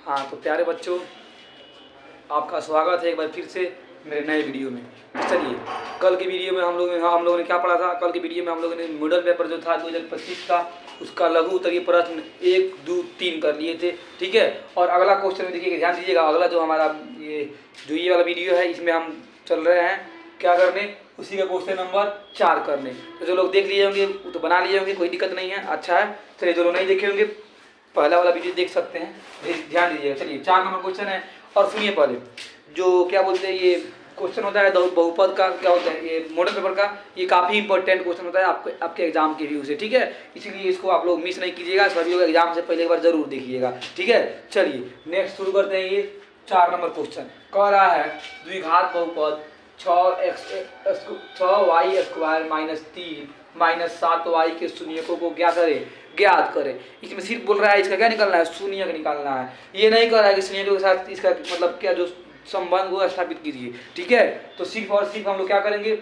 हाँ तो प्यारे बच्चों, आपका स्वागत है एक बार फिर से मेरे नए वीडियो में। तो चलिए, कल की वीडियो में हम लोगों ने क्या पढ़ा था। कल की वीडियो में हम लोगों ने मॉडल पेपर जो था 2025 का, उसका लघु उत्तरीय प्रश्न 1, 2, 3 कर लिए थे। ठीक है, और अगला क्वेश्चन में देखिए, ध्यान दीजिएगा। अगला जो हमारा ये वाला वीडियो है, इसमें हम चल रहे हैं क्या करने, उसी का क्वेश्चन नंबर 4 करने। तो जो लोग देख लिए होंगे वो तो बना लिए होंगे, कोई दिक्कत नहीं है, अच्छा है। चलिए, जो लोग नहीं देखे होंगे पहला वाला वीडियो देख सकते हैं, ध्यान दीजिएगा। चलिए, 4 नंबर क्वेश्चन है, और सुनिए पहले जो क्या बोलते हैं, ये क्वेश्चन होता है बहुपद का, क्या होता है ये मॉडल पेपर का, ये काफ़ी इंपॉर्टेंट क्वेश्चन होता है आपके एग्जाम के व्यू से। ठीक है, इसीलिए इसको आप लोग मिस नहीं कीजिएगा, सभी लोग एग्जाम से पहले एक बार जरूर देखिएगा। ठीक है, चलिए नेक्स्ट शुरू करते हैं। ये 4 नंबर क्वेश्चन कह रहा है, द्विघात बहुपद 6y² - 3 - 7y के शून्यकों को ज्ञात करें। इसमें सिर्फ बोल रहा है इसका क्या निकालना है, शून्यक निकालना है। ये नहीं कर रहा है कि शून्यकों के साथ इसका मतलब क्या जो संबंध को स्थापित कीजिए। ठीक है, तो सिर्फ और सिर्फ हम लोग क्या करेंगे,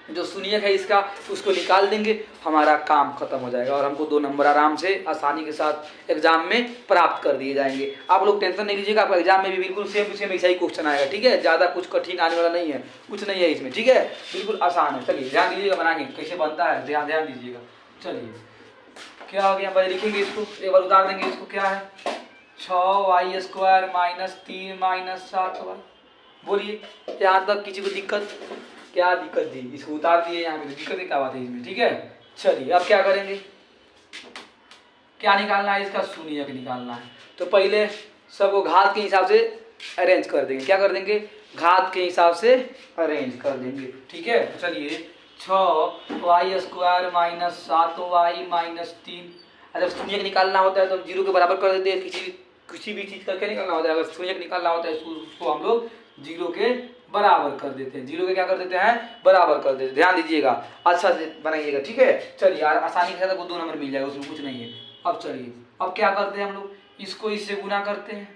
जो शून्यक है इसका उसको निकाल देंगे, हमारा काम खत्म हो जाएगा और हमको 2 नंबर आराम से आसानी के साथ एग्जाम में प्राप्त कर दिए जाएंगे। आप लोग टेंशन नहीं लीजिएगा, आपका एग्जाम में भी बिल्कुल सेम टू सेम ऐसा ही क्वेश्चन आएगा। ठीक है, ज़्यादा कुछ कठिन आने वाला नहीं है, कुछ नहीं है इसमें। ठीक है, बिल्कुल आसान है। चलिए ध्यान दीजिएगा, बनाएंगे कैसे बनता है, ध्यान दीजिएगा। चलिए, क्या हो गया, पहले लिखेंगे इसको, एक बार उतार देंगे इसको। क्या है, 6y² - 3 - 7y। बोलिए, यहाँ तक किसी को दिक्कत, क्या दिक्कत दी, इसको उतार दिए यहाँ पे, तो दिक्कत क्या बात है इसमें। ठीक है, चलिए अब क्या करेंगे, क्या निकालना है, इसका शून्यक निकालना है। तो पहले सबको घात के हिसाब से अरेंज कर देंगे। क्या कर देंगे, घात के हिसाब से अरेंज कर देंगे। ठीक है, चलिए 6y² - 7y - 3। अगर शून्यक निकालना होता है तो 0 के बराबर कर देते हैं। किसी भी चीज़ का क्या निकालना होता है, अगर शून्यक निकालना होता है उसको हम लोग 0 के बराबर कर देते हैं। 0 के क्या कर देते हैं, बराबर कर देते हैं। ध्यान दीजिएगा, अच्छा से बनाइएगा। ठीक है, चलिए यार, आसानी के साथ आपको 2 नंबर मिल जाएगा, उसमें कुछ नहीं है। अब चलिए, अब क्या करते हैं हम लोग, इसको इससे गुना करते हैं,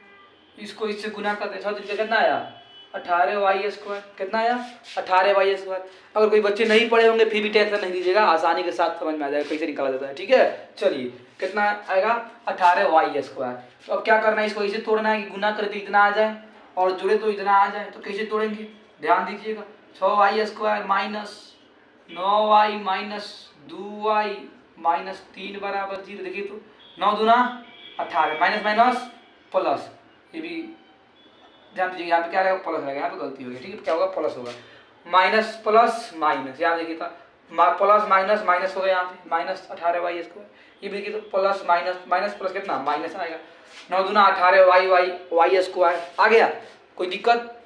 इसको इससे गुना करते हैं। 6 कितना आया, 18y²। कितना आया, 18y²। अगर कोई बच्चे नहीं पढ़े होंगे फिर भी टेंशन नहीं दीजिएगा, आसानी के साथ समझ में आ जाएगा कैसे निकाला जाता है। ठीक है, चलिए कितना आएगा, 18y²। तो अब क्या करना है, इसको इसे तोड़ना है कि गुना करके इतना आ जाए और जुड़े तो इतना आ जाए। तो कैसे तोड़ेंगे, ध्यान दीजिएगा। 6y² - 9y - 2y - 3 बराबर 0। देखिए तो 9 दूना 18, माइनस माइनस प्लस, ये भी ध्यान दीजिए। यहाँ पे क्या रहेगा, प्लस रहेगा, यहाँ पे गलती होगी। ठीक है, क्या होगा, प्लस होगा, माइनस प्लस माइनस। यहाँ देखिए प्लस माइनस माइनस हो गया, यहाँ पे -18y²। ये भी देखिए तो प्लस माइनस प्लस कितना, माइनस आएगा। 9 दूना 18y² आ गया। कोई दिक्कत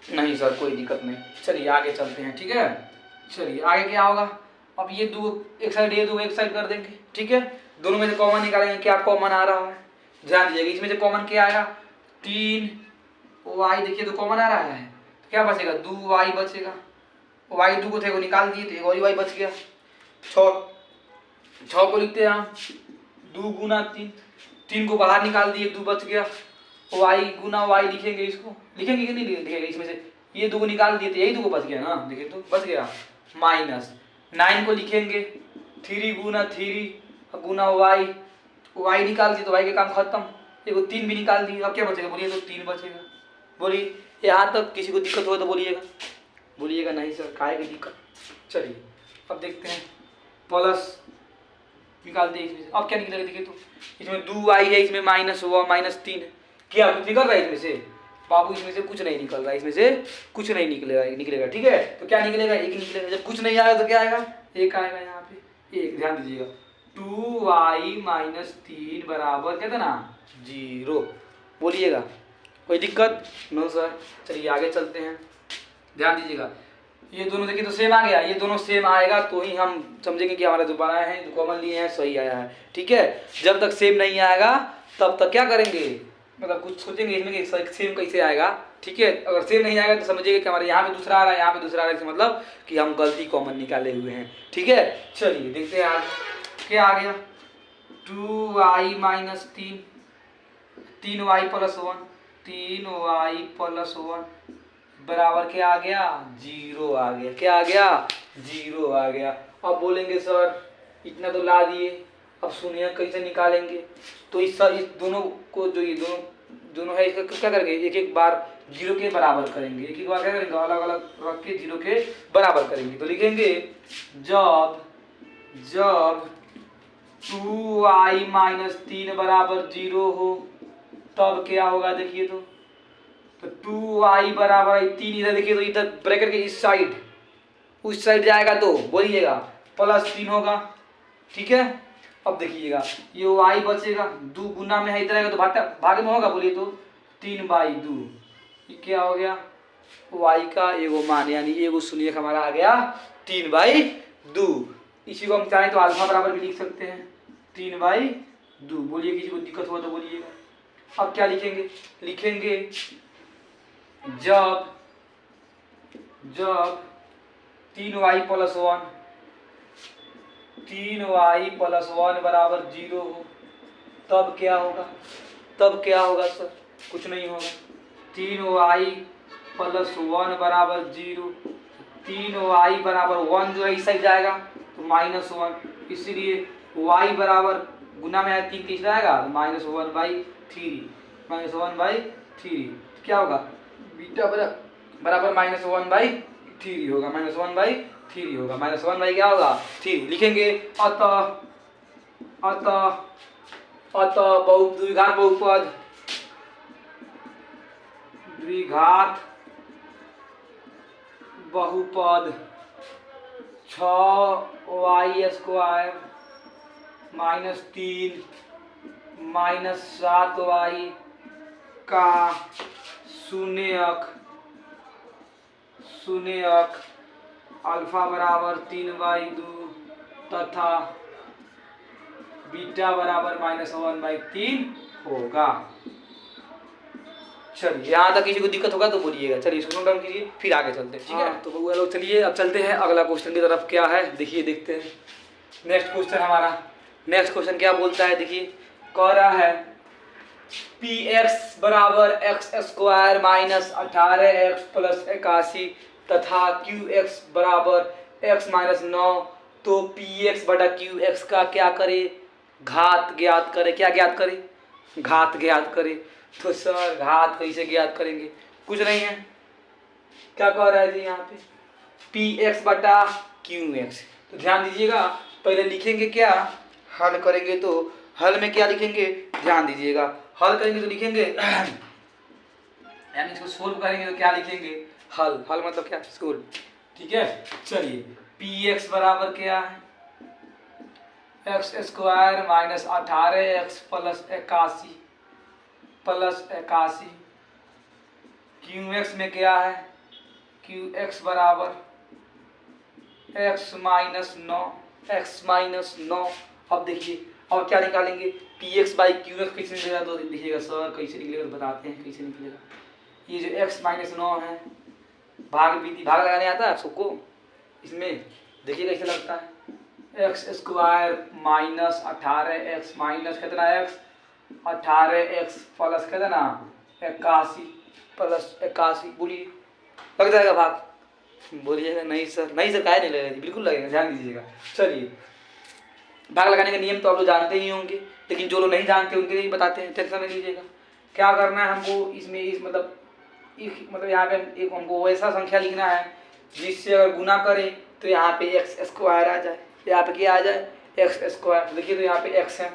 नहीं सर, कोई दिक्कत नहीं। चलिए आगे चलते हैं। ठीक है, चलिए आगे क्या होगा, अब ये दो एक साइड, ये दो एक साइड कर देंगे। ठीक है, दोनों में से कॉमन निकालेंगे, क्या कॉमन आ रहा है, ध्यान दीजिएगा। इसमें से कॉमन क्या आएगा, 3y। देखिए तो कॉमन आ रहा है, तो क्या बचेगा, 2y बचेगा। y 2 को थे वो निकाल दिए थे, और y बच गया। 6 को लिखते हैं हम, 2 गुना 3 को बाहर निकाल दिए, 2 बच गया। y गुना y लिखेंगे, इसको लिखेंगे कि नहीं लिखेंगे, इसमें से ये 2 को निकाल दिए थे, यही 2 को बच गया ना, देखिए तो बच गया। माइनस 9 को लिखेंगे, 3 गुना 3 गुना y निकाल दिए तो y के काम खत्म। देखो 3 भी निकाल दिए, अब क्या बचेगा, बोलिए तो 3 बचेगा। बोलिए, यहाँ तक किसी को दिक्कत हो तो बोलिएगा नहीं सर, काहे की दिक्कत। चलिए अब देखते हैं, प्लस निकालते हैं इसमें से, अब क्या निकलेगा, देखिए तो इसमें 2y है, इसमें माइनस हुआ -3 है। क्या कुछ निकल रहा है इसमें से, बाबू इसमें से कुछ नहीं निकल रहा है, इसमें से कुछ नहीं निकलेगा। ठीक है, तो क्या निकलेगा, 1 निकलेगा। जब कुछ नहीं आएगा तो क्या आएगा, 1 आएगा। यहाँ पे 1, ध्यान दीजिएगा। 2y - 3 बराबर कितना, 0। बोलिएगा, कोई दिक्कत, नो सर। चलिए आगे चलते हैं, ध्यान दीजिएगा। ये दोनों देखिए तो सेम आ गया, ये दोनों सेम आएगा तो ही हम समझेंगे कि हमारा जो बनाया है, जो कॉमन लिए हैं, सही आया है। ठीक है, जब तक सेम नहीं आएगा तब तक क्या करेंगे, मतलब कुछ सोचेंगे इसमें कि सेम कैसे आएगा। ठीक है, अगर सेम नहीं आएगा तो समझिएगा कि हमारे यहाँ पे दूसरा आ रहा है, यहाँ पे दूसरा आ रहा है, मतलब कि हम गलती कॉमन निकाले हुए हैं। ठीक है, चलिए देखते हैं आगे क्या आ गया। 2y - 3, 3y + 1, 3y + 1 बराबर क्या आ गया, 0 आ गया। क्या आ गया, 0 आ गया। अब बोलेंगे सर इतना तो ला दिए, अब शून्य कैसे निकालेंगे, तो इस दोनों को जो ये दोनों है इसका क्या करेंगे, एक एक बार जीरो के बराबर करेंगे, एक एक बार क्या करेंगे अलग अलग रख के जीरो के बराबर करेंगे। तो लिखेंगे जब 2i माइनस 3 बराबर 0 हो तब क्या होगा, देखिए तो 2i बराबर 3, इधर देखिए तो इधर ब्रैकेट के इस साइड उस साइड जाएगा तो बोलिएगा +3 होगा, ठीक है। अब देखिएगा ये y बचेगा, 2 गुना में है इधर आएगा तो भागे में होगा, बोलिए तो 3/2, ये क्या हो गया y का एगो मान, यानी एगो शून्य हमारा आ गया 3/2। इसी को हम चाहें तो अल्फा बराबर भी लिख सकते हैं 3/2। बोलिए किसी को दिक्कत हुआ तो बोलिएगा। अब क्या लिखेंगे, लिखेंगे जब 3y + 1 बराबर 0 हो तब क्या होगा, तब क्या होगा सर, कुछ नहीं होगा। 3y + 1 बराबर 0, 3y बराबर 1 जो है इस साइड जाएगा तो -1, इसलिए y बराबर गुना में है 3 किस जाएगा -1/3 क्या होगा, बीटा बराबर -1/3 होगा, -1/3 होगा, -1 क्या होगा 3 लिखेंगे। अतः द्विघात बहुपद 6y² - 3 - 7y का शून्यक अल्फा बराबर 3/2 तथा बीटा बराबर -1/3 होगा। चलिए यहाँ तक किसी को दिक्कत होगा तो बोलिएगा। चलिए इसको नोट डाउन कीजिए, फिर आगे चलते हैं, ठीक है। तो बउआ लोग चलिए अब चलते हैं अगला क्वेश्चन की तरफ। क्या है देखिए, देखते हैं नेक्स्ट क्वेश्चन हमारा। नेक्स्ट क्वेश्चन क्या बोलता है, देखिए कह रहा है px बराबर x² - 18x + 81 तथा qx बराबर x - 9, तो px बटा qx का क्या करे, घात ज्ञात करे। क्या ज्ञात करे, घात ज्ञात करे। तो सर घात कैसे ज्ञात करेंगे, कुछ नहीं है, क्या कह रहा है जी यहाँ पे px बटा qx। तो ध्यान दीजिएगा, पहले लिखेंगे क्या, हल करेंगे तो हल में क्या लिखेंगे, ध्यान दीजिएगा। हल करेंगे तो लिखेंगे यानी इसको सोल्व करेंगे तो क्या लिखेंगे, हल। हल मतलब क्या, सोल्व, ठीक है। चलिए px बराबर क्या है, x² - 18x + 81 qx में क्या है, qx बराबर x - 9। अब देखिए अब क्या निकालेंगे, px बाई qx कैसे निकलेगा, तो लिखिएगा सर कैसे निकलेगा, तो बताते हैं कैसे निकलेगा। ये जो x - 9 है, भाग लगाने आता है सबको, इसमें देखिए कैसे लगता है, x² - 18x माइनस कितना x 18x प्लस कितना 81 + 81, बोलिए लग जाएगा भाग, बोलिएगा नहीं सर, नहीं सर, काहे नहीं लगेगा, बिल्कुल लगेगा, ध्यान दीजिएगा। चलिए भाग लगाने का नियम तो आप लोग जानते ही होंगे, लेकिन जो लोग नहीं जानते उनके लिए बताते हैं, टेंशन नहीं लीजिएगा। क्या करना है हमको इसमें, इस मतलब यहाँ पे एक हमको वैसा संख्या लिखना है जिससे अगर गुना करें तो यहाँ पे x² आ जाए, यहाँ पे क्या आ जाए x²। देखिए तो यहाँ पे x है,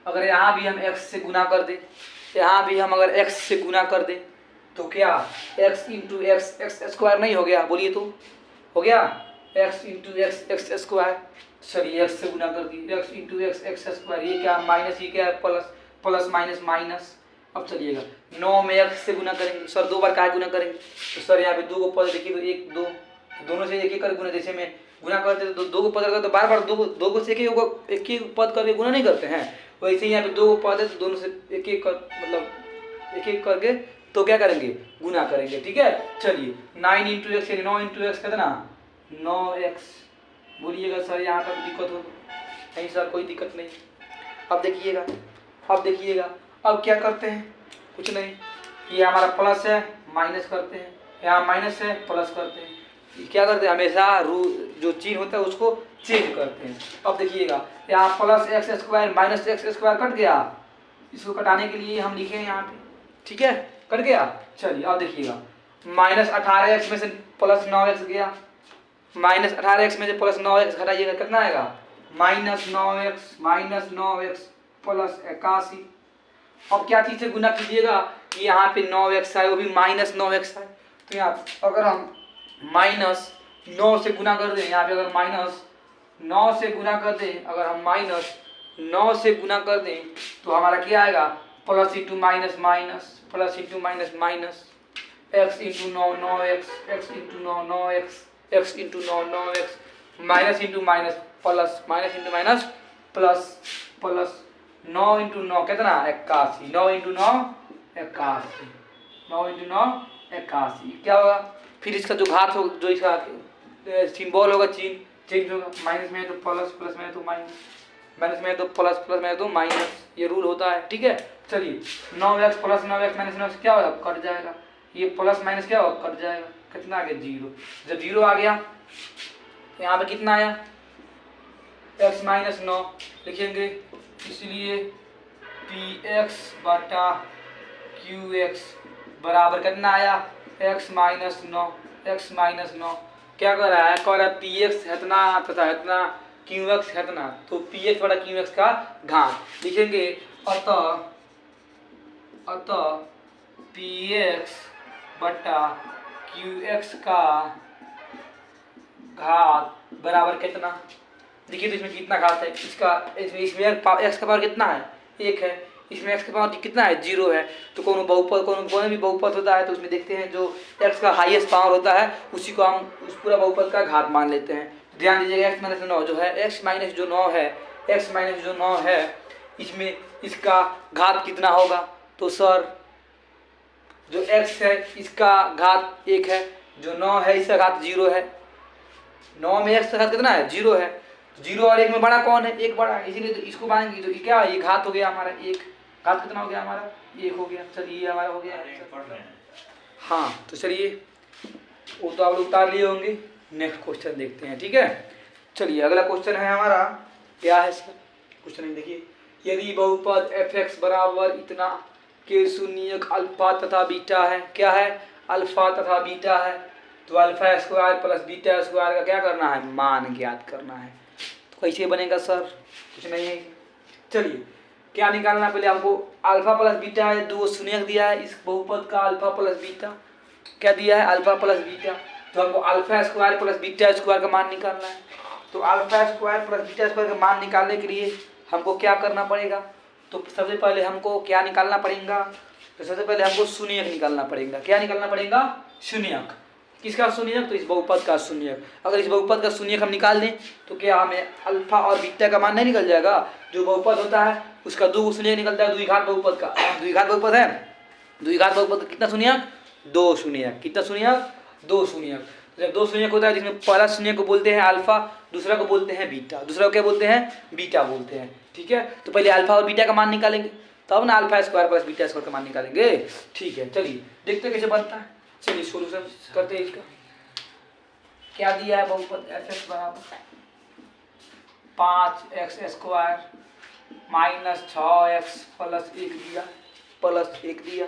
अगर यहाँ भी हम x से गुना कर दें, यहाँ भी हम अगर x से गुना कर दें तो क्या x × x² नहीं हो गया, बोलिए तो हो गया x × x²। चलिए x से गुना कर दिए, x × x², ये क्या माइनस, ये क्या प्लस, प्लस माइनस माइनस। अब चलिएगा 9 में x से गुना करेंगे, सर 2 बार क्या गुना करेंगे, तो सर यहाँ पे 2 को पद देखिए तो 1 2, दोनों से एक एक कर गुना, जैसे में गुना करते तो 2 को पद करते तो बार बार 2 को से एक ही पद करके गुना नहीं करते हैं, वैसे ही यहाँ पे 2 को पद है तो दोनों से एक एक कर मतलब एक एक करके तो क्या करेंगे, गुना करेंगे, ठीक है। चलिए 9 × x यानी 9 × x कितना 9x, बोलिएगा सर यहाँ तक दिक्कत हो, नहीं सर कोई दिक्कत नहीं। अब देखिएगा अब क्या करते हैं, कुछ नहीं, ये हमारा प्लस है माइनस करते हैं, यहाँ माइनस है प्लस करते हैं, क्या करते हैं, हमेशा जो चिन्ह होता है उसको चेंज करते हैं। अब देखिएगा यहाँ plus x square minus x square cut गया, इसको कटाने के लिए हम लिखे हैं यहाँ पे, ठीक है, कट गया। चलिए अब देखिएगा माइनस 18x में से प्लस 9x गया, माइनस 18x में से प्लस 9x घटाइएगा कितना आएगा, माइनस 9x प्लस 81। अब क्या चीज़ से गुना कीजिएगा कि यहाँ पे 9x है वो भी माइनस 9x है, तो यहाँ अगर हम माइनस 9 से गुना कर दें, यहाँ पे अगर माइनस 9 से गुना कर दें, अगर हम माइनस 9 से गुना कर दें तो हमारा क्या आएगा, plus into minus minus, plus into minus minus, x into 9 x into 9 x into 9 x, minus into minus plus, minus into minus plus, plus 9 into 9 कितना 81, 9 इंटू 9 81, 9 इंटू 9 81। क्या होगा फिर इसका जो घात हो, जो इसका सिंबल होगा चिन्ह चेंज होगा, माइनस में है तो प्लस, प्लस में है तो माइनस, माइनस में है तो प्लस, प्लस में है तो माइनस, ये रूल होता है, ठीक है। चलिए 9x plus 9x minus 9x क्या होगा, कट जाएगा, ये प्लस माइनस क्या होगा, कट जाएगा, कितना आ गया 0। जब 0 आ गया यहाँ पे कितना आया x माइनस 9 लिखेंगे, इसलिए px बटा qx बराबर कितना आया x माइनस 9, x माइनस 9 क्या कर रहा है, कह रहा है px है इतना तथा इतना qx है इतना, तो px बटा qx का घात लिखेंगे, अतः px बटा qx का घात बराबर कितना, देखिए तो इसमें कितना घात है, इसका इसमें x का पावर कितना है 1 है, इसमें x का पावर कितना है 0 है, तो कोनो बहुपद कोई भी बहुपद होता है तो उसमें देखते हैं जो x का हाईएस्ट पावर होता है उसी को हम उस पूरा बहुपद का घात मान लेते हैं। ध्यान दीजिएगा x माइनस 9 जो है, x माइनस जो 9 है, x माइनस जो 9 है इसमें इसका घात कितना होगा, तो सर जो x है इसका घात 1 है, जो 9 है इसका घात 0 है, 9 में x का घात कितना है 0 है, 0 और 1 में बड़ा कौन है, 1 बड़ा है, इसीलिए तो इसको मानेंगे तो क्या ये घात हो गया हमारा 1, घात कितना हो गया हमारा 1 हो गया। चलिए ये हमारा हो गया, हाँ तो चलिए वो तो आप लोग उतार लिए होंगे, नेक्स्ट क्वेश्चन देखते हैं, ठीक है। चलिए अगला क्वेश्चन है हमारा, क्या है सर क्वेश्चन देखिए, यदि बहुपद f(x) बराबर इतना के शून्यक अल्फा तथा बीटा है, क्या है अल्फा तथा बीटा है, तो alpha square plus beta square का क्या करना है, मान ज्ञात करना है। तो कैसे बनेगा सर, कुछ नहीं है, चलिए क्या निकालना पहले हमको, अल्फा प्लस बीटा है, दो शून्यक दिया है इस बहुपद का, अल्फा प्लस बीटा क्या दिया है अल्फा प्लस बीटा, तो हमको alpha square plus beta square का मान निकालना है। तो alpha square plus beta square का मान निकालने के लिए हमको क्या करना पड़ेगा, तो सबसे पहले हमको क्या निकालना पड़ेगा, तो सबसे पहले हमको शून्यक निकालना पड़ेगा। क्या निकालना पड़ेगा, शून्यक, किसका शून्यक, तो इस बहुपद का शून्यक। अगर इस बहुपद का शून्यक हम निकाल दें तो क्या हमें अल्फा और बीटा का मान नहीं निकल जाएगा, जो बहुपद होता है उसका दो शून्यक निकलता है, द्विघात बहुपद का, द्विघात बहुपद है, द्विघात बहुपद कितना शून्यक, दो शून्यक, कितना शून्यक, दो शून्यक। जब दो शून्यक होता है जिसमें पहला शून्यक को बोलते हैं अल्फा, दूसरा को बोलते हैं बीटा, दूसरा को क्या बोलते हैं, बीटा बोलते हैं, ठीक है। तो पहले अल्फा और बीटा का मान निकालेंगे तब ना alpha square plus beta square का मान निकालेंगे, ठीक है। चलिए देखते हैं कैसे बनता है, चलिए सोल्यूशन करते हैं इसका। क्या दिया है बहुपद f(x) बराबर 5x square minus 6x plus 1 दिया, प्लस 1 दिया।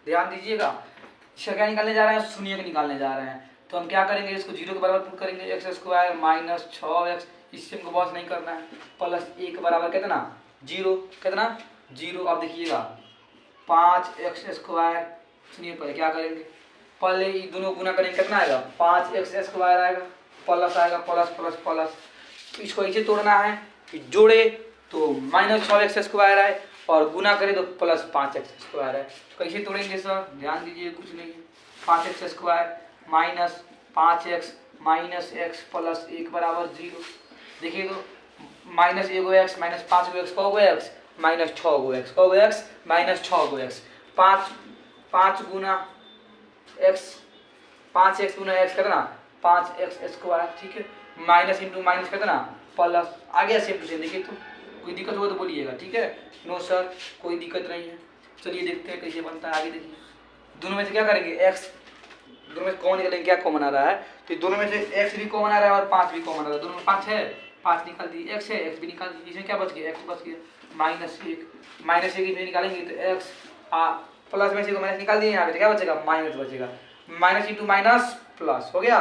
ध्यान दीजिएगा इसका क्या निकालने जा रहे हैं, शून्यक निकालने जा रहे हैं, तो हम क्या करेंगे, इसको 0 के बराबर पुट करेंगे, x स्क्वायर माइनस 6x, इससे हमको बॉस नहीं करना है, प्लस 1 बराबर कितना 0, कितना 0। अब देखिएगा 5x स्क्वायर, सुनिए पहले क्या करेंगे, पहले ये दोनों गुना करेंगे, कितना आएगा 5x स्क्वायर आएगा, प्लस आएगा, प्लस प्लस प्लस, तो इसको ऐसे तोड़ना है कि जोड़े तो माइनस 6x स्क्वायर आए और गुना करें तो प्लस 5x स्क्वायर है। तो कैसे तोड़ेंगे सर, ध्यान दीजिए, कुछ नहीं है, 5x square minus 5x minus x plus 1 बराबर 0। देखिए तो माइनस 1x माइनस 5x का होगा x माइनस 6x का होगा x माइनस 6x, 5 गुना x, 5x गुना x कितना 5x स्क्वायर, ठीक है, माइनस इंटू माइनस कितना प्लस, आ गया सेम टू सेम। देखिए तो कोई दिक्कत हो तो बोलिएगा, ठीक है, नो सर कोई दिक्कत नहीं है। चलिए देखते हैं कैसे बनता है, आगे देखिए, दोनों में से क्या करेंगे x दोनों में कॉमन निकलेंगे, क्या कॉमन आ रहा है, तो दोनों में से x भी कॉमन आ रहा है और 5 भी कॉमन आ रहा है, दोनों में 5 है, 5 निकाल दी, x है, x भी निकाल दी, इसमें क्या बच गया, x बच गया -1 इसमें निकालेंगे तो x प्लस में से को माइनस निकाल दिए, यहाँ पे क्या बचेगा, माइनस बचेगा, माइनस इंटू माइनस प्लस हो गया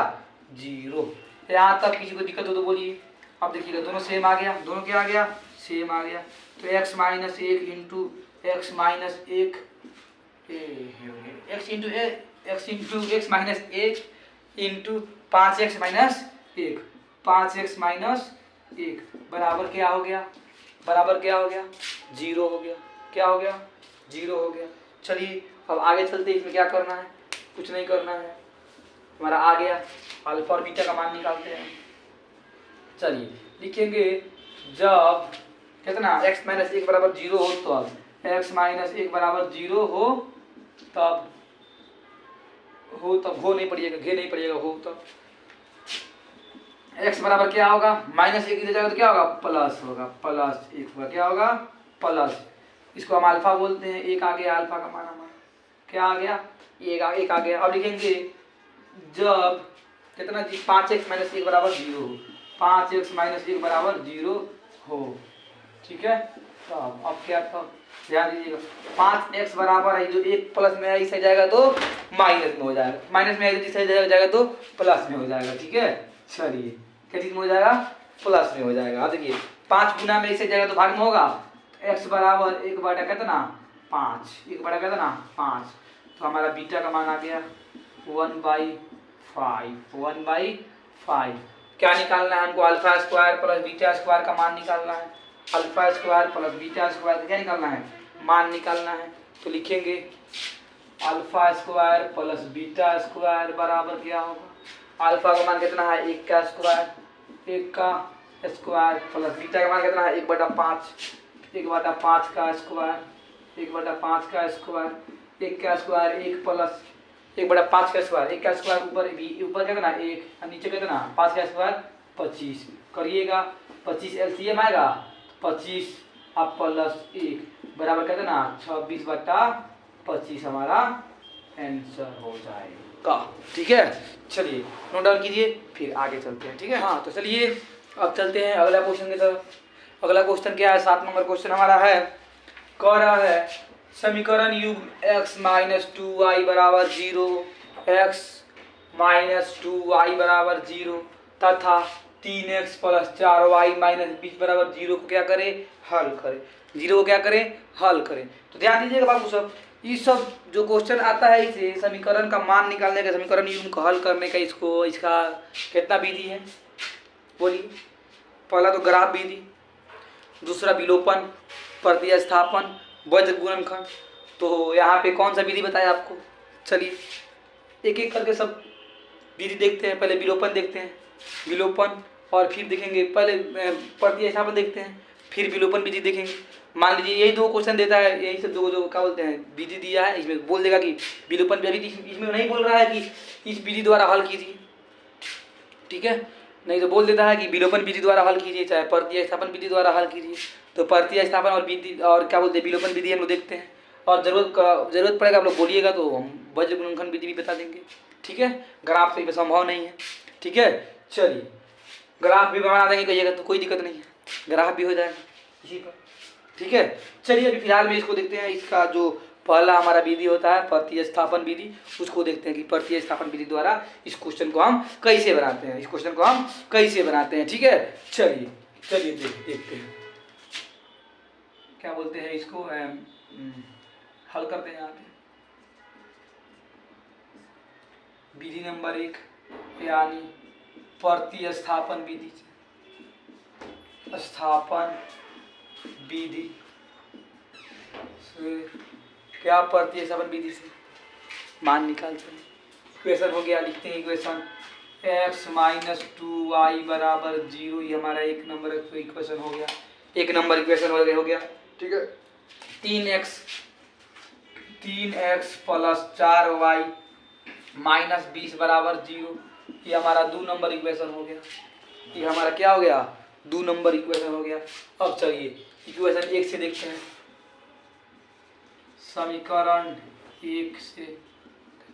0। यहाँ तक किसी को दिक्कत हो तो बोलिए। अब देखिएगा दोनों सेम आ गया, दोनों क्या आ गया, सेम आ गया, तो x -1 into x -1 x into 5x -1 5x - 1 बराबर क्या हो गया, बराबर क्या हो गया, 0 हो गया, क्या हो गया, 0 हो गया। चलिए अब आगे चलते, इसमें क्या करना है, कुछ नहीं करना है, हमारा आ गया, अल्फा और बीटा का मान निकालते हैं। चलिए लिखेंगे जब कितना x - 1 बराबर 0 हो, तो अब x - 1 बराबर 0 हो तब हो नहीं पड़िएगा, घे नहीं पड़िएगा, हो तब x बराबर क्या होगा, -1 इधर जाएगा तो क्या होगा, प्लस होगा, +1 होगा, क्या होगा, प्लस, इसको हम अल्फा बोलते हैं, 1 आ गया अल्फा का मान हमारा, क्या आ गया, 1 आ गया। अब लिखेंगे जब कितना जी 5x - 1 बराबर 0 हो, 5x - 1 बराबर 0 हो, ठीक है। तो अब क्या था, ध्यान दीजिएगा, 5x बराबर है, जो 1 प्लस में है इसे जाएगा तो माइनस में हो जाएगा, माइनस में इसे जाएगा तो प्लस में हो जाएगा, ठीक है। चलिए क्या चीज में हो जाएगा, प्लस में हो जाएगा। अब देखिए 5 गुना में इसे जाएगा तो भाग में होगा, x बराबर 1 बटा कितना 5, 1 बटा कितना 5, तो हमारा बीटा का मान आ गया 1/5। क्या निकालना है हमको, alpha square plus beta square का मान निकालना है, alpha square plus beta square का क्या निकालना है, मान निकालना है। तो लिखेंगे alpha square plus beta square बराबर क्या होगा, अल्फा का मान कितना है 1 का स्क्वायर, 1 का स्क्वायर प्लस बीटा का मान कितना है 1/5, 1/5 का स्क्वायर, 1/5 का स्क्वायर, 1 का स्क्वायर 1 प्लस 1/5 का स्क्वायर, 1 का स्क्वायर ऊपर कितना 1 और नीचे कितना 5 का स्क्वायर 25 करिएगा, 25 एलसीएम आएगा 25 अब प्लस 1 बराबर कितना 26/25 हमारा आंसर हो जाएगा, ठीक है। चलिए नोट डाउन कीजिए, फिर आगे चलते हैं, ठीक है। हाँ तो चलिए अब चलते हैं अगला क्वेश्चन की तरफ। अगला क्वेश्चन क्या है, 7 नंबर क्वेश्चन हमारा है, कह रहा है समीकरण युग्म x - 2y बराबर 0, x - 2y बराबर 0 तथा 3x + 4y - 20 बराबर 0 को क्या करें, हल करें, 0 को क्या करें, हल करें। तो ध्यान दीजिएगा बाबू सब, ये सब जो क्वेश्चन आता है इसे समीकरण का मान निकालने का, समीकरण युग्म को हल करने का, इसको इसका कितना विधि है बोलिए। पहला तो ग्राफ विधि, दूसरा विलोपन, प्रतिस्थापन, वज्र गुणनखंड। तो यहाँ पे कौन सा विधि बताया आपको, चलिए एक एक करके सब विधि देखते हैं। पहले विलोपन देखते हैं, विलोपन, और फिर देखेंगे पहले प्रतिस्थापन देखते हैं, फिर विलोपन विधि देखेंगे। मान लीजिए यही 2 क्वेश्चन देता है, यही सब दो क्या बोलते हैं विधि दिया है, इसमें बोल देगा कि विलोपन विधि, इसमें नहीं बोल रहा है कि इस विधि द्वारा हल कीजिए, ठीक है, नहीं तो बोल देता है कि विलोपन विधि द्वारा हल कीजिए, चाहे प्रतिस्थापन विधि द्वारा हल कीजिए। तो प्रतिस्थापन और विधि और क्या बोलते हैं विलोपन विधि हम लोग देखते हैं, और जरूरत पड़ेगा आप लोग बोलिएगा तो हम वज्र गुणनखंड विधि भी बता देंगे, ठीक है। ग्राफ से संभव नहीं है, ठीक है। चलिए ग्राफ भी बना देंगे कहिएगा तो कोई दिक्कत नहीं है, ग्राफ भी हो जाएगा इसी पर, ठीक है। चलिए अभी फिलहाल में इसको देखते हैं, इसका जो पहला हमारा विधि होता है प्रतिस्थापन विधि, उसको देखते हैं कि प्रतिस्थापन विधि द्वारा इस क्वेश्चन को हम कैसे बनाते हैं, इस क्वेश्चन को हम कैसे बनाते हैं, ठीक है। चलिए देखते हैं क्या बोलते हैं इसको, हल करते हैं यहाँ पे। विधि नंबर 1 यानी प्रतिस्थापन विधि, स्थापन विधि से क्या प्रतिस्थापन विधि से मान निकालते हैं। इक्वेशन हो गया, लिखते हैं इक्वेशन x - 2y बराबर 0, ये हमारा 1 नंबर इक्वेशन हो गया, 1 नंबर इक्वेशन हो गया, ठीक है। 3x + 4y - 20 बराबर 0, ये हमारा 2 नंबर इक्वेशन हो गया, ये हमारा क्या हो गया 2 नंबर इक्वेशन हो गया। अब चलिए इक्वेशन 1 से देखते हैं, समीकरण 1 से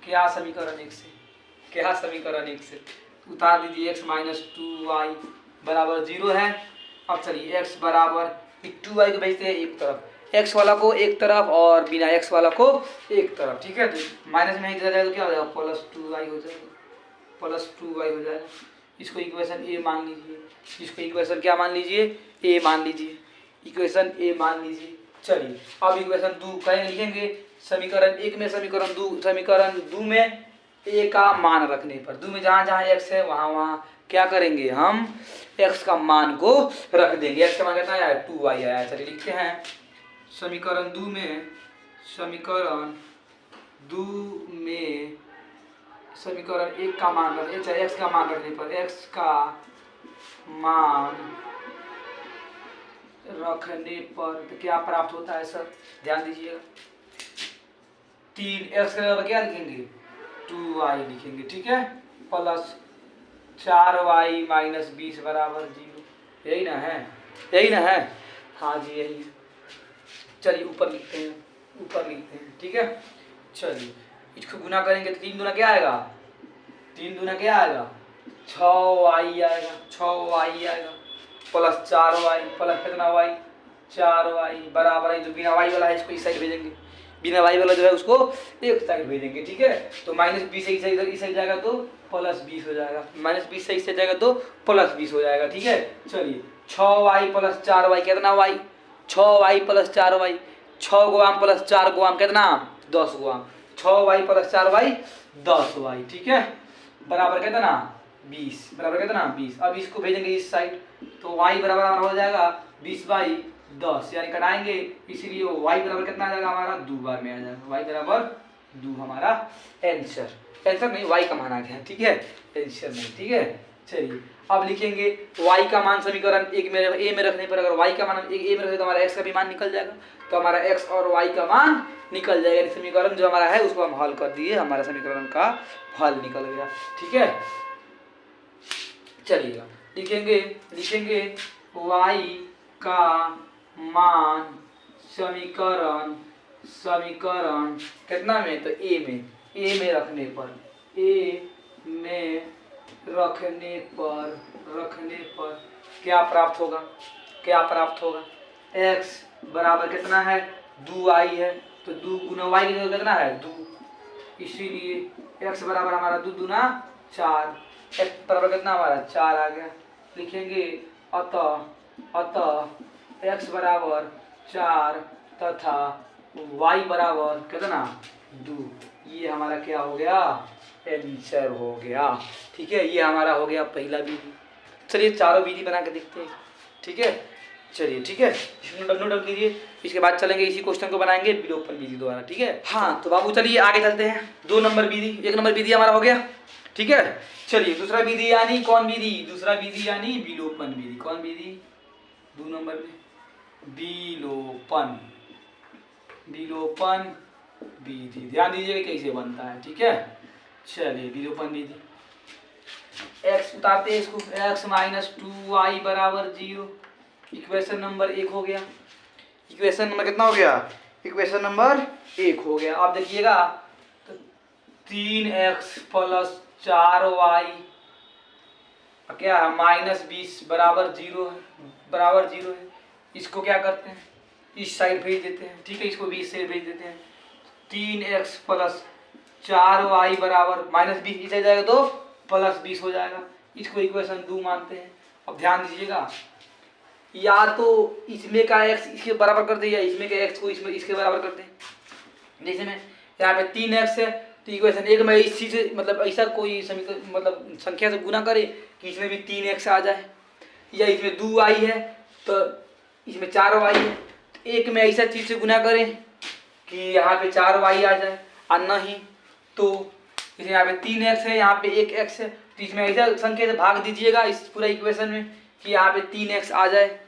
क्या, समीकरण 1 से क्या समीकरण 1 से उतार दीजिए, x माइनस 2y बराबर 0 है। अब चलिए x बराबर 2y को भेजते हैं एक तरफ, x वाला को एक तरफ और बिना x वाला को एक तरफ, ठीक है। तो माइनस में इधर जाएगा तो क्या हो जाएगा, प्लस 2y हो जाएगा, प्लस 2y हो जाएगा। इसको इक्वेशन ए मान लीजिए, इसको इक्वेशन क्या मान लीजिए, ए मान लीजिए, इक्वेशन ए मान लीजिए। चलिए अब इक्वेशन 2 कहेंगे, लिखेंगे समीकरण 1 में समीकरण 2 में ए का मान रखने पर, 2 में जहाँ जहाँ x है वहाँ वहाँ क्या करेंगे, हम x का मान को रख देंगे। x का मान कितना आया, 2y आया। चलिए लिखते हैं समीकरण 2 में समीकरण 1 का मान रखने, x का मान रखने पर, x का मान रखने पर तो क्या प्राप्त होता है सर, ध्यान दीजिएगा। 3x के बराबर क्या लिखेंगे, 2y लिखेंगे, ठीक है, प्लस 4y माइनस 20 बराबर 0, यही ना है, यही ना है, हाँ जी यही है। चलिए ऊपर लिखते हैं, ठीक है। चलिए इसको गुना करेंगे तो 3 दूना क्या आएगा, 3 दूना क्या आएगा, 6y आएगा, 6y आएगा, प्लस 4y, प्लस कितना y, 4y बराबर है, जो बिना y वाला है इसको इस साइड भेजेंगे, बिना y वाला जो है उसको एक साइड भेजेंगे, ठीक है। तो माइनस 20 से इस साइड जाएगा तो प्लस 20 हो जाएगा, माइनस 20 से इस साइड जाएगा तो प्लस 20 हो जाएगा, ठीक है। चलिए 6y प्लस 4y कितना y, 6y plus 4y, 6 Guam plus 4 Guam कितना 10 Guam, 6y plus 4y 10y, ठीक है, बराबर कितना 20, बराबर कितना 20। अब इसको भेजेंगे इस साइड तो y बराबर हमारा हो जाएगा 20/10, यानी कटाएंगे, इसीलिए y बराबर कितना आ जाएगा हमारा 2 बार में आ जाएगा, y बराबर 2 हमारा आंसर नहीं, y का मान आ गया, ठीक है, आंसर नहीं, ठीक है। चलिए अब लिखेंगे y का मान समीकरण 1 में a में रखने पर, अगर y का मान हम a में रखें तो हमारा x का भी मान निकल जाएगा, तो हमारा x और y का मान निकल जाएगा। समीकरण जो हमारा है उसको हम हल कर दिए, हमारा समीकरण का हल निकल गया, ठीक है। चलिएगा लिखेंगे y का मान समीकरण कितना में, तो a में रखने पर क्या प्राप्त होगा, x बराबर कितना है 2y है, तो 2 गुना y की जगह कितना है 2, इसीलिए x बराबर हमारा 2 दूना 4, x बराबर कितना हमारा 4 आ गया। लिखेंगे अतः x बराबर 4 तथा y बराबर कितना 2, ये हमारा क्या हो गया, आंसर हो गया, ठीक है। ये हमारा हो गया पहला विधि। चलिए चारों विधि बना के देखते हैं, ठीक है। चलिए ठीक है, नोट कीजिए, इसके बाद चलेंगे इसी क्वेश्चन को बनाएंगे विलोपन विधि द्वारा, ठीक है। हाँ तो बाबू चलिए आगे चलते हैं, 2 नंबर विधि, 1 नंबर विधि हमारा हो गया, ठीक है। चलिए दूसरा विधि यानी कौन विधि, दूसरा विधि यानी विलोपन विधि, कौन विधि 2 नंबर में, विलोपन विधि, ध्यान दीजिएगा कैसे बनता है, ठीक है। चलिए विलोपन विधि, x उतारते हैं इसको, x माइनस 2y बराबर 0, इक्वेशन नंबर 1 हो गया, इक्वेशन नंबर कितना हो गया, इक्वेशन नंबर 1 हो गया। आप देखिएगा तो 3x प्लस 4y क्या है माइनस 20 बराबर 0 है, इसको क्या करते हैं इस साइड भेज देते हैं, ठीक है, इसको भी इस साइड भेज देते हैं। 3x प्लस 4y बराबर माइनस 20 इस साइड जाएगा तो प्लस 20 हो जाएगा, इसको इक्वेशन 2 मानते हैं। अब ध्यान दीजिएगा, या तो इसमें का x इसके बराबर कर दे या इसमें का x को इसमें इसके बराबर कर दे। जैसे में यहाँ पे 3x है तो इक्वेशन 1 में इस चीज से मतलब ऐसा कोई समीकरण मतलब संख्या से गुना करे कि इसमें भी 3x आ जाए, या इसमें 2y है तो इसमें 4y है, तो 1 में ऐसा चीज से गुना करें कि यहाँ पे 4y आ जाए, और नहीं तो इसमें यहाँ पे 3x है यहाँ पे 1x है, तो इसमें ऐसा संख्या से भाग दीजिएगा इस पूरा इक्वेशन में कि यहाँ पे 3x आ जाए।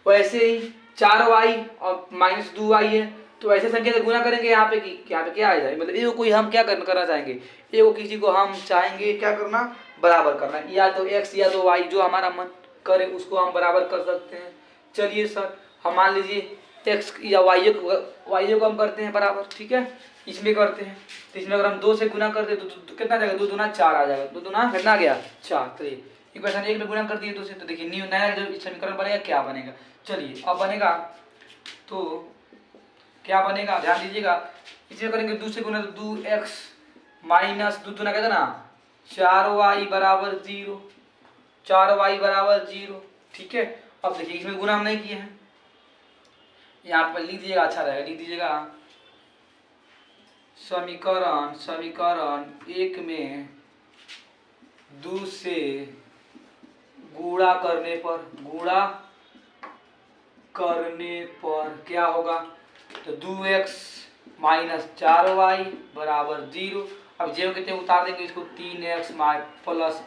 वैसे ही 4y और माइनस 2y है तो ऐसे संख्या से गुना करेंगे यहाँ पे कि यहाँ पे क्या आ जाए, मतलब एगो कोई हम क्या करना चाहेंगे, एगो किसी को हम चाहेंगे क्या करना, बराबर करना, या तो x या तो y जो हमारा मन करे उसको हम बराबर कर सकते हैं। चलिए सर हम मान लीजिए एक्स या वाई को हम करते हैं बराबर, ठीक है, इसमें करते हैं। तो इसमें अगर हम 2 से गुना करते तो कितना आ जाएगा, 2 दूना 4 आ जाएगा, 2 दूना कितना आ गया 4। तो इक्वेशन 1 में गुना कर दिए 2 से, तो देखिए नया जो समीकरण बनेगा क्या बनेगा। चलिए अब बनेगा तो क्या बनेगा, ध्यान दीजिएगा, इसमें करेंगे 2 से गुना तो 2x माइनस 2 दूना कहते ना 4y बराबर 0, 4y बराबर 0, ठीक है। अब देखिए इसमें गुना हम नहीं किए हैं, यहाँ पर लिख दीजिएगा, अच्छा रहेगा, लिख दीजिएगा समीकरण 1 में 2 से गुणा करने पर क्या होगा, तो 2x माइनस 4y बराबर 0। अब जेब कितने उतार देंगे इसको, 3x प्लस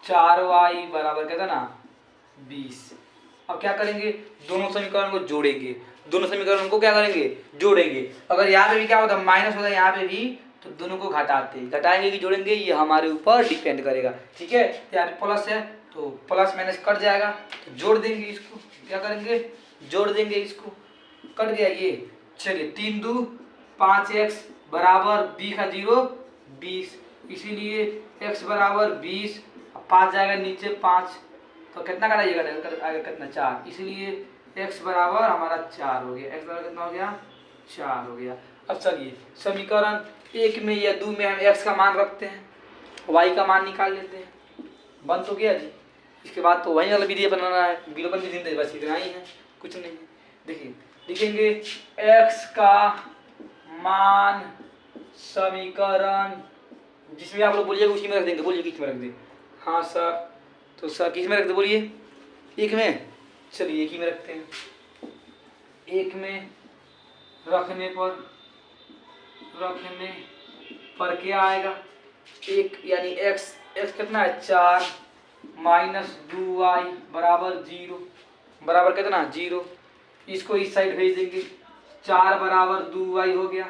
4y बराबर कहता ना 20। अब क्या करेंगे, दोनों समीकरण को जोड़ेंगे, दोनों समीकरण को क्या करेंगे, जोड़ेंगे। अगर यहाँ पे भी क्या होता है माइनस होता है यहाँ पे भी, तो दोनों को घटाएंगे कि जोड़ेंगे, ये हमारे ऊपर डिपेंड करेगा, ठीक है। यहाँ पे प्लस है तो प्लस माइनस कट जाएगा, तो जोड़ देंगे इसको, क्या करेंगे, जोड़ देंगे इसको, कट गया ये। चलिए 3 2 5x बराबर 20 का 0 20, इसीलिए x बराबर 20, 5 जाएगा नीचे 5, तो कितना काटाइएगा, आगे कितना 4, इसलिए x बराबर हमारा 4 हो गया, x बराबर कितना हो गया 4 हो गया। अब चलिए समीकरण 1 में या 2 में हम x का मान रखते हैं, y का मान निकाल लेते हैं, बन तो गया जी। इसके बाद तो वही वाला विधि बनाना है, विलोपन विधि, बस इतना ही है, कुछ नहीं है। देखिए लिखेंगे x का मान समीकरण, जिसमें आप लोग बोलिएगा उसी में रख देंगे, बोलिए किस में रख दें, हाँ सर, तो सर किस में रख दे, बोलिए 1 में, चलिए 1 ही में रखते हैं। 1 में रखने पर क्या आएगा, 1 यानी x कितना है 4 माइनस 2y बराबर 0, बराबर कितना 0, इसको इस साइड भेज देंगे, 4 बराबर 2y हो गया,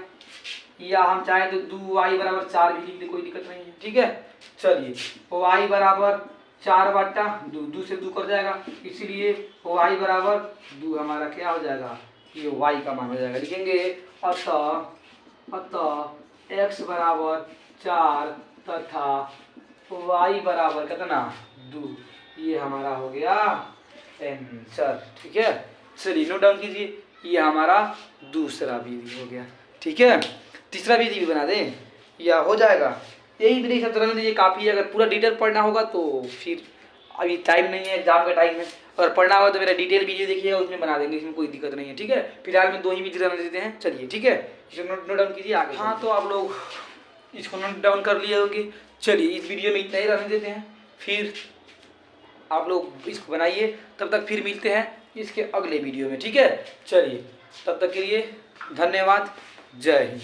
या हम चाहे तो 2y बराबर 4 भी लिख दे, कोई दिक्कत नहीं है, ठीक है। चलिए y बराबर 4 बटा 2 से 2 कर जाएगा, इसलिए y बराबर 2 हमारा क्या हो जाएगा, ये y का मान हो जाएगा। लिखेंगे अतः x बराबर 4 तथा y बराबर कितना 2, ये हमारा हो गया आंसर, ठीक है। चलिए नोट डाउन कीजिए, ये हमारा दूसरा विधि हो गया, ठीक है। तीसरा विधि भी बना दें या हो जाएगा, यही विधि सब तरह दीजिए, काफ़ी है। अगर पूरा डिटेल पढ़ना होगा तो फिर अभी टाइम नहीं है, एग्जाम का टाइम है, अगर पढ़ना होगा तो मेरा डिटेल वीडियो देखिएगा, उसमें बना देंगे, इसमें कोई दिक्कत नहीं है, ठीक है। फिलहाल में 2 ही विधि रहने देते हैं, चलिए ठीक है, इसको नोट डाउन कीजिए आगे। हाँ तो आप लोग इसको नोट डाउन कर लिए होंगे। चलिए इस वीडियो में इतना ही रहने देते हैं, फिर आप लोग इसको बनाइए, तब तक फिर मिलते हैं इसके अगले वीडियो में, ठीक है। चलिए तब तक के लिए धन्यवाद, जय हिंद।